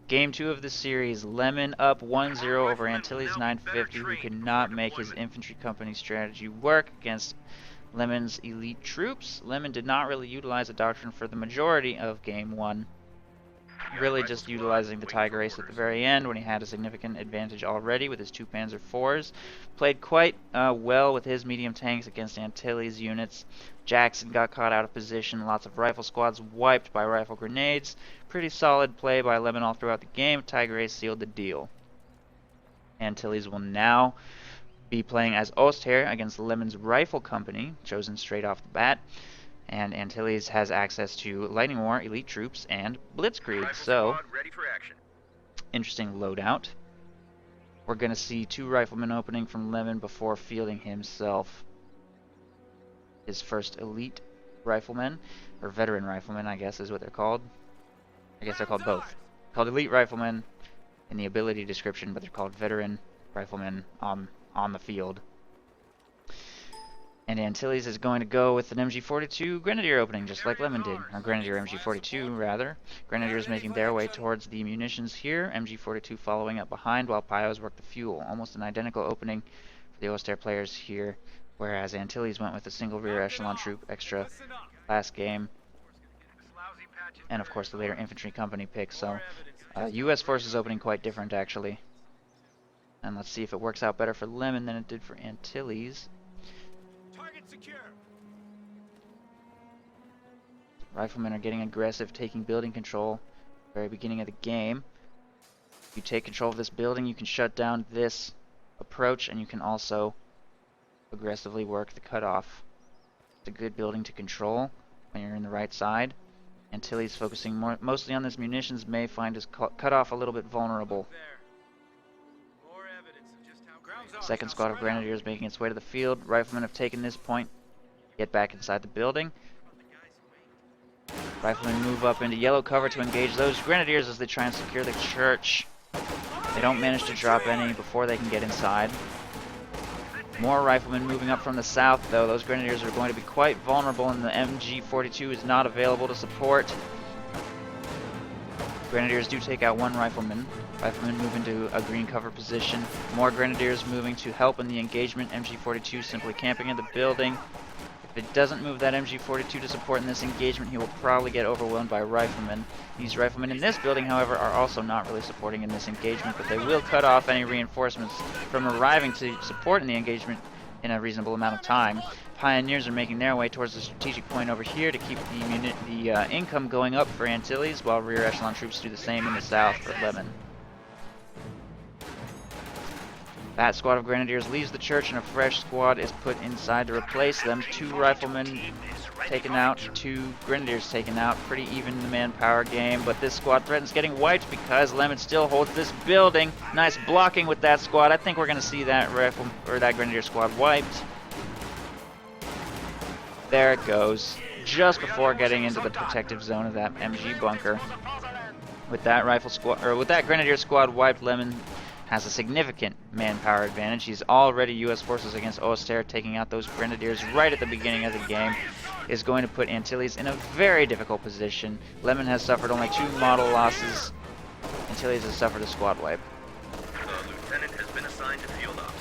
Game 2 of the series, Lemon up 1-0 over Antilles950, who could not make his infantry company strategy work against Lemon's elite troops. Lemon did not really utilize a doctrine for the majority of Game 1, really just utilizing the Tiger Ace at the very end when he had a significant advantage already with his 2 Panzer IVs. Played quite well with his medium tanks against Antilles units. Jackson got caught out of position, lots of rifle squads wiped by rifle grenades. Pretty solid play by Lemon all throughout the game. Tiger Ace sealed the deal. Antilles will now be playing as Ostheer against Lemon's rifle company, chosen straight off the bat. And Antilles has access to Lightning War, elite troops, and Blitzkrieg. So, interesting loadout. We're going to see 2 riflemen opening from Lemon before fielding himself his first elite rifleman, or veteran rifleman, I guess is what they're called. I guess they're called both. Called elite riflemen in the ability description, but they're called veteran riflemen on the field. And Antilles is going to go with an MG42 Grenadier opening, just like Lemon did. Or Grenadier MG42, rather. Grenadiers making their way towards the munitions here. MG42 following up behind while Pios work the fuel. Almost an identical opening for the Ostheer players here, whereas Antilles went with a single rear echelon troop extra last game. And of course the later infantry company pick. So US forces opening quite different, actually. And let's see if it works out better for Lemon than it did for Antilles. Riflemen are getting aggressive, taking building control at the very beginning of the game. If you take control of this building, you can shut down this approach, and you can also aggressively work the cutoff. It's a good building to control when you're in the right side. Antilles focusing mostly on this munitions may find his cutoff a little bit vulnerable. Second squad of Grenadiers making its way to the field. Riflemen have taken this point. Get back inside the building. Riflemen move up into yellow cover to engage those Grenadiers as they try and secure the church. They don't manage to drop any before they can get inside. More Riflemen moving up from the south, though. Those Grenadiers are going to be quite vulnerable, and the MG42 is not available to support. Grenadiers do take out 1 Rifleman. Riflemen move into a green cover position. More Grenadiers moving to help in the engagement. MG42 simply camping in the building. If it doesn't move that MG42 to support in this engagement, he will probably get overwhelmed by Riflemen. These Riflemen in this building, however, are also not really supporting in this engagement, but they will cut off any reinforcements from arriving to support in the engagement in a reasonable amount of time. Pioneers are making their way towards the strategic point over here to keep the income going up for Antilles, while rear echelon troops do the same in the south for Lemon. That squad of Grenadiers leaves the church, and a fresh squad is put inside to replace them. 2 Riflemen taken out, 2 Grenadiers taken out. Pretty even in the manpower game, but this squad threatens getting wiped because Lemon still holds this building. Nice blocking with that squad. I think we're going to see that that Grenadier squad wiped. There it goes, just before getting into the protective zone of that MG bunker. With that Grenadier squad wiped, Lemon has a significant manpower advantage. He's already U.S. forces against Ostheer, taking out those Grenadiers right at the beginning of the game is going to put Antilles in a very difficult position. Lemon has suffered only 2 model losses. Antilles has suffered a squad wipe. Lieutenant has been assigned to field ops.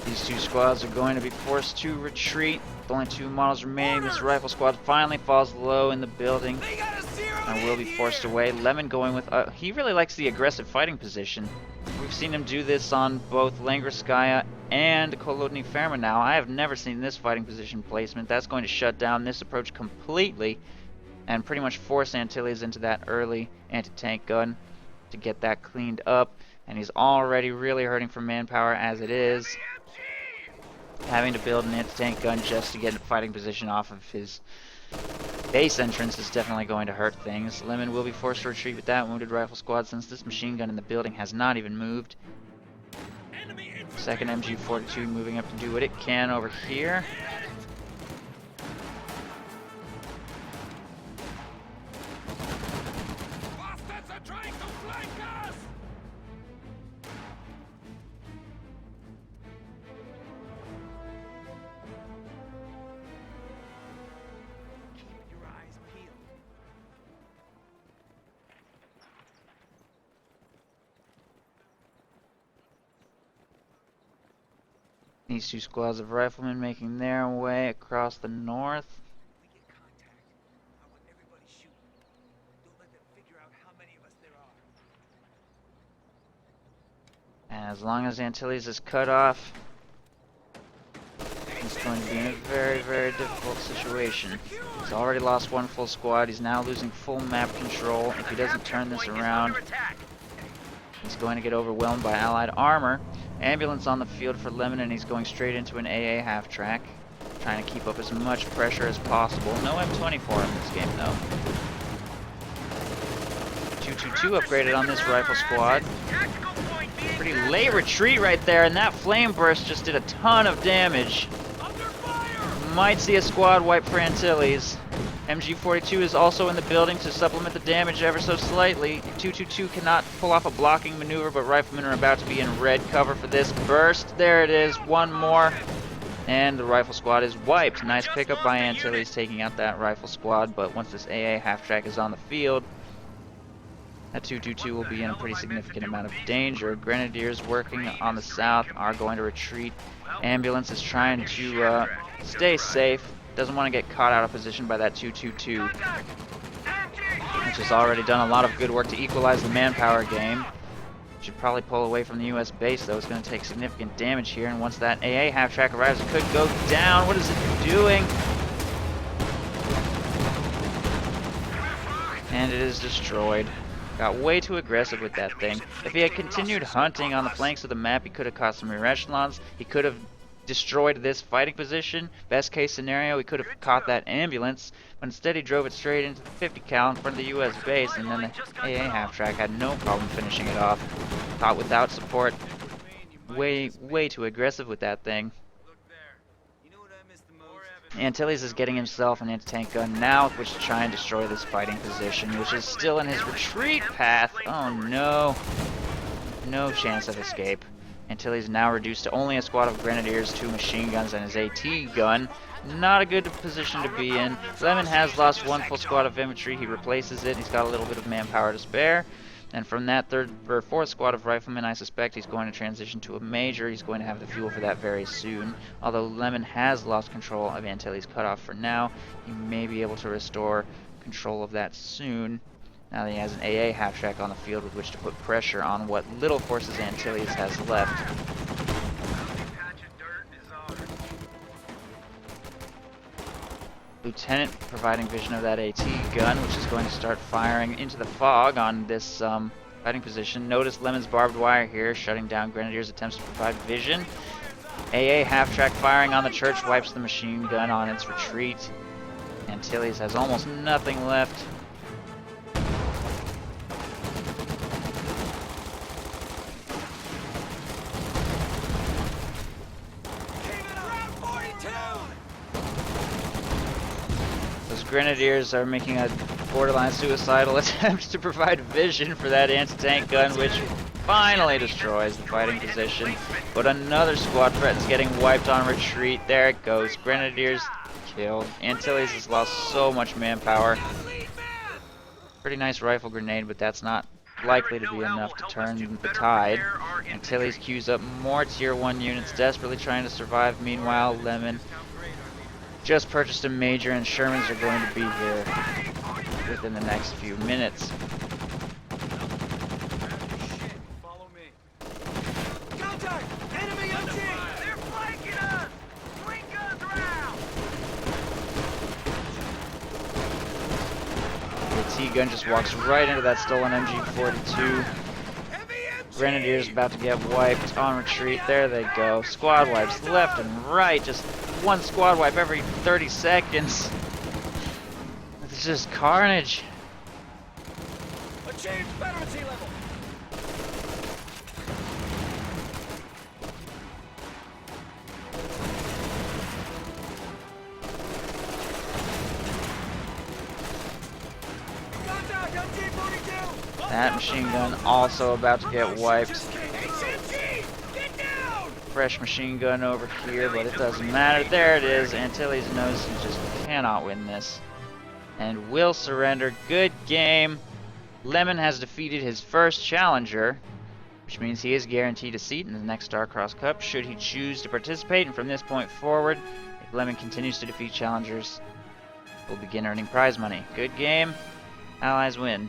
These 2 squads are going to be forced to retreat. With only 2 models remaining, this rifle squad finally falls low in the building and will be forced away. Lemon going with... he really likes the aggressive fighting position. We've seen him do this on both Langrskaya and Kolodny Ferma now. I have never seen this fighting position placement. That's going to shut down this approach completely and pretty much force Antilles into that early anti-tank gun to get that cleaned up. And he's already really hurting from manpower as it is. Having to build an anti-tank gun just to get a fighting position off of his base entrance is definitely going to hurt things. Lemon will be forced to retreat with that wounded rifle squad since this machine gun in the building has not even moved. Second MG42 moving up to do what it can over here. These two squads of riflemen making their way across the north. We get contact. I want everybody shooting. Don't let them figure out how many of us there are. And as long as Antilles is cut off, he's going to be in a very, very difficult situation. He's already lost one full squad. He's now losing full map control. If he doesn't turn this around, he's going to get overwhelmed by Allied armor. Ambulance on the field for Lemon, and he's going straight into an AA half-track, trying to keep up as much pressure as possible. No M24 in this game, though. 222 upgraded on this rifle squad. Pretty late retreat right there, and that flame burst just did a ton of damage. Might see a squad wipe for Antilles. MG42 is also in the building to supplement the damage ever so slightly. 222 cannot pull off a blocking maneuver, but riflemen are about to be in red cover for this burst. There it is, one more. And the rifle squad is wiped. Nice pickup by Antilles taking out that rifle squad, but once this AA half-track is on the field, that 222 will be in a pretty significant amount of danger. Grenadiers working on the south are going to retreat. Ambulance is trying to stay safe. Doesn't want to get caught out of position by that 222, which has already done a lot of good work to equalize the manpower game. Should probably pull away from the US base, though. It's going to take significant damage here, and once that AA half-track arrives, it could go down. What is it doing? And it is destroyed. Got way too aggressive with that thing. If he had continued hunting on the flanks of the map, he could have caught some rear echelons. He could have destroyed this fighting position. Best case scenario, he could have caught that ambulance, but instead he drove it straight into the 50 cal in front of the US base, and then the AA half-track had no problem finishing it off. Caught without support. Way too aggressive with that thing. Antilles is getting himself an anti-tank gun now with which to try and destroy this fighting position, which is still in his retreat path. Oh no. No chance of escape. Antilles is now reduced to only a squad of grenadiers, 2 machine guns, and his AT gun. Not a good position to be in. Lemon has lost one full squad of infantry. He replaces it. He's got a little bit of manpower to spare. And from that fourth squad of riflemen, I suspect he's going to transition to a major. He's going to have the fuel for that very soon. Although Lemon has lost control of Antilles' cutoff for now, he may be able to restore control of that soon, now that he has an AA half-track on the field with which to put pressure on what little forces Antilles has left. Lieutenant providing vision of that AT gun, which is going to start firing into the fog on this fighting position. Notice Lemon's barbed wire here, shutting down Grenadiers' attempts to provide vision. AA half-track firing on the church wipes the machine gun on its retreat. Antilles has almost nothing left. Grenadiers are making a borderline suicidal attempt to provide vision for that anti-tank gun, which finally destroys the fighting position. But another squad threat is getting wiped on retreat. There it goes. Grenadiers killed. Antilles has lost so much manpower. Pretty nice rifle grenade, but that's not likely to be enough to turn the tide. Antilles queues up more tier 1 units, desperately trying to survive. Meanwhile, Lemon just purchased a major, and Shermans are going to be here within the next few minutes. Follow me. Contact! Enemy MG! They're flanking us! Swing guns around! The T-gun just walks right into that stolen MG42. Grenadiers about to get wiped on retreat. There they go. Squad wipes left and right. Just one squad wipe every 30 seconds. It's just carnage. Achieve Confederacy level! Contact! MG42! That machine gun also about to get wiped. HMG! Get down! Fresh machine gun over here, but it doesn't matter. There it is. Antilles knows he just cannot win this and will surrender. Good game. Lemon has defeated his first challenger, which means he is guaranteed a seat in the next Starcross Cup should he choose to participate, and from this point forward, if Lemon continues to defeat challengers, we'll begin earning prize money. Good game. Allies win.